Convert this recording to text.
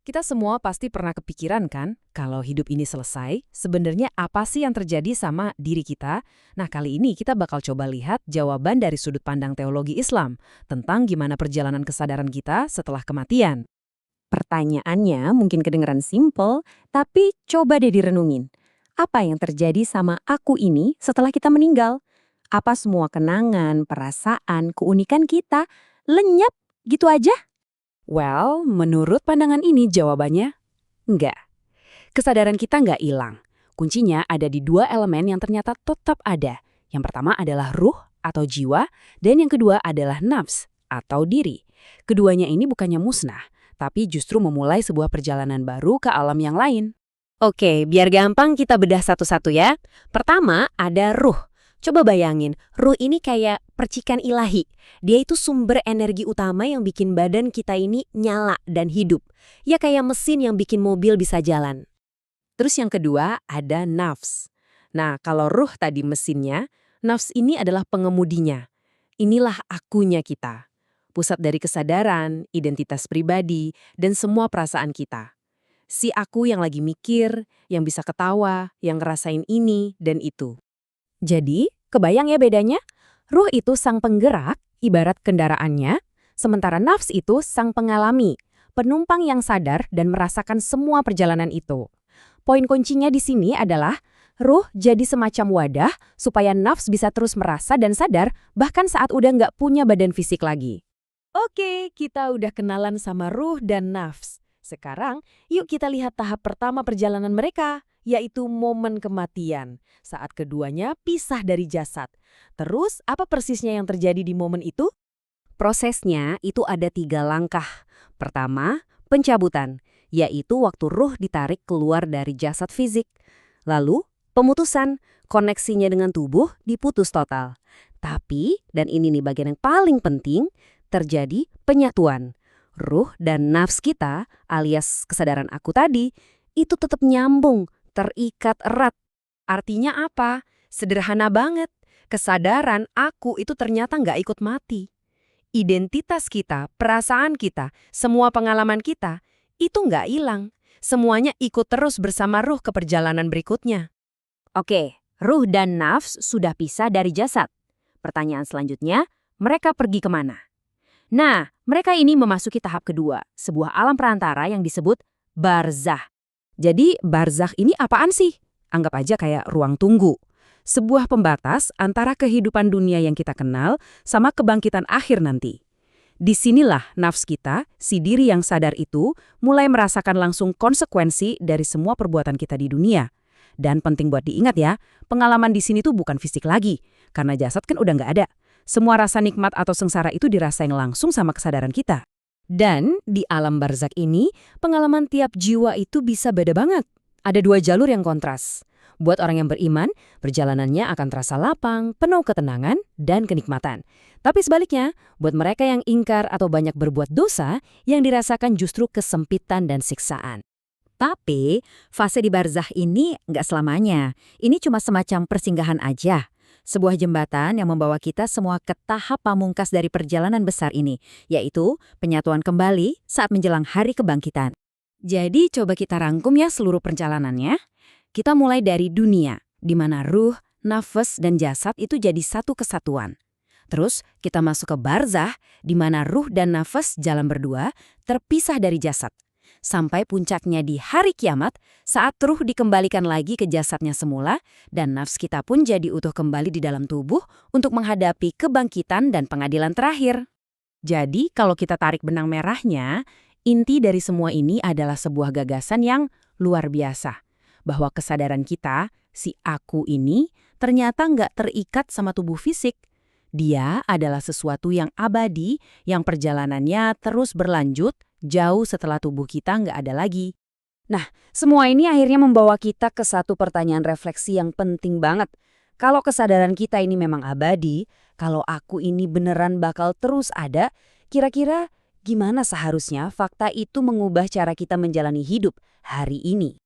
Kita semua pasti pernah kepikiran kan, kalau hidup ini selesai, sebenarnya apa sih yang terjadi sama diri kita? Nah, kali ini kita bakal coba lihat jawaban dari sudut pandang teologi Islam tentang gimana perjalanan kesadaran kita setelah kematian. Pertanyaannya mungkin kedengeran simpel, tapi coba deh direnungin. Apa yang terjadi sama aku ini setelah kita meninggal? Apa semua kenangan, perasaan, keunikan kita lenyap gitu aja? Well, menurut pandangan ini jawabannya enggak. Kesadaran kita nggak hilang. Kuncinya ada di dua elemen yang ternyata tetap ada. Yang pertama adalah ruh atau jiwa, dan yang kedua adalah nafs atau diri. Keduanya ini bukannya musnah, tapi justru memulai sebuah perjalanan baru ke alam yang lain. Oke, biar gampang kita bedah satu-satu ya. Pertama ada ruh. Coba bayangin, ruh ini kayak percikan ilahi. Dia itu sumber energi utama yang bikin badan kita ini nyala dan hidup. Ya kayak mesin yang bikin mobil bisa jalan. Terus yang kedua ada nafs. Nah, kalau ruh tadi mesinnya, nafs ini adalah pengemudinya. Inilah akunya kita. Pusat dari kesadaran, identitas pribadi, dan semua perasaan kita. Si aku yang lagi mikir, yang bisa ketawa, yang ngerasain ini dan itu. Jadi, kebayang ya bedanya? Ruh itu sang penggerak, ibarat kendaraannya, sementara nafs itu sang pengalami, penumpang yang sadar dan merasakan semua perjalanan itu. Poin kuncinya di sini adalah, ruh jadi semacam wadah supaya nafs bisa terus merasa dan sadar bahkan saat udah nggak punya badan fisik lagi. Oke, kita udah kenalan sama ruh dan nafs. Sekarang, yuk kita lihat tahap pertama perjalanan mereka, yaitu momen kematian, saat keduanya pisah dari jasad. Terus, apa persisnya yang terjadi di momen itu? Prosesnya itu ada 3 langkah. Pertama, pencabutan, yaitu waktu ruh ditarik keluar dari jasad fisik. Lalu, pemutusan, koneksinya dengan tubuh diputus total. Tapi, dan ini nih bagian yang paling penting, terjadi penyatuan. Ruh dan nafs kita, alias kesadaran aku tadi, itu tetap nyambung, terikat erat. Artinya apa? Sederhana banget. Kesadaran aku itu ternyata nggak ikut mati. Identitas kita, perasaan kita, semua pengalaman kita, itu nggak hilang. Semuanya ikut terus bersama ruh ke perjalanan berikutnya. Oke, ruh dan nafs sudah pisah dari jasad. Pertanyaan selanjutnya, mereka pergi kemana? Nah, mereka ini memasuki tahap kedua, sebuah alam perantara yang disebut barzah. Jadi, barzakh ini apaan sih? Anggap aja kayak ruang tunggu. Sebuah pembatas antara kehidupan dunia yang kita kenal sama kebangkitan akhir nanti. Disinilah nafs kita, si diri yang sadar itu, mulai merasakan langsung konsekuensi dari semua perbuatan kita di dunia. Dan penting buat diingat ya, pengalaman di sini tuh bukan fisik lagi, karena jasad kan udah nggak ada. Semua rasa nikmat atau sengsara itu dirasain langsung sama kesadaran kita. Dan di alam barzakh ini, pengalaman tiap jiwa itu bisa beda banget. Ada 2 jalur yang kontras. Buat orang yang beriman, perjalanannya akan terasa lapang, penuh ketenangan, dan kenikmatan. Tapi sebaliknya, buat mereka yang ingkar atau banyak berbuat dosa, yang dirasakan justru kesempitan dan siksaan. Tapi, fase di barzakh ini nggak selamanya. Ini cuma semacam persinggahan aja. Sebuah jembatan yang membawa kita semua ke tahap pamungkas dari perjalanan besar ini, yaitu penyatuan kembali saat menjelang hari kebangkitan. Jadi coba kita rangkum ya seluruh perjalanannya. Kita mulai dari dunia, di mana ruh, nafas, dan jasad itu jadi satu kesatuan. Terus kita masuk ke barzakh, di mana ruh dan nafas jalan berdua, terpisah dari jasad. Sampai puncaknya di hari kiamat saat ruh dikembalikan lagi ke jasadnya semula dan nafs kita pun jadi utuh kembali di dalam tubuh untuk menghadapi kebangkitan dan pengadilan terakhir. Jadi kalau kita tarik benang merahnya, inti dari semua ini adalah sebuah gagasan yang luar biasa. Bahwa kesadaran kita, si aku ini, ternyata nggak terikat sama tubuh fisik. Dia adalah sesuatu yang abadi, yang perjalanannya terus berlanjut, jauh setelah tubuh kita nggak ada lagi. Nah, semua ini akhirnya membawa kita ke satu pertanyaan refleksi yang penting banget. Kalau kesadaran kita ini memang abadi, kalau aku ini beneran bakal terus ada, kira-kira gimana seharusnya fakta itu mengubah cara kita menjalani hidup hari ini?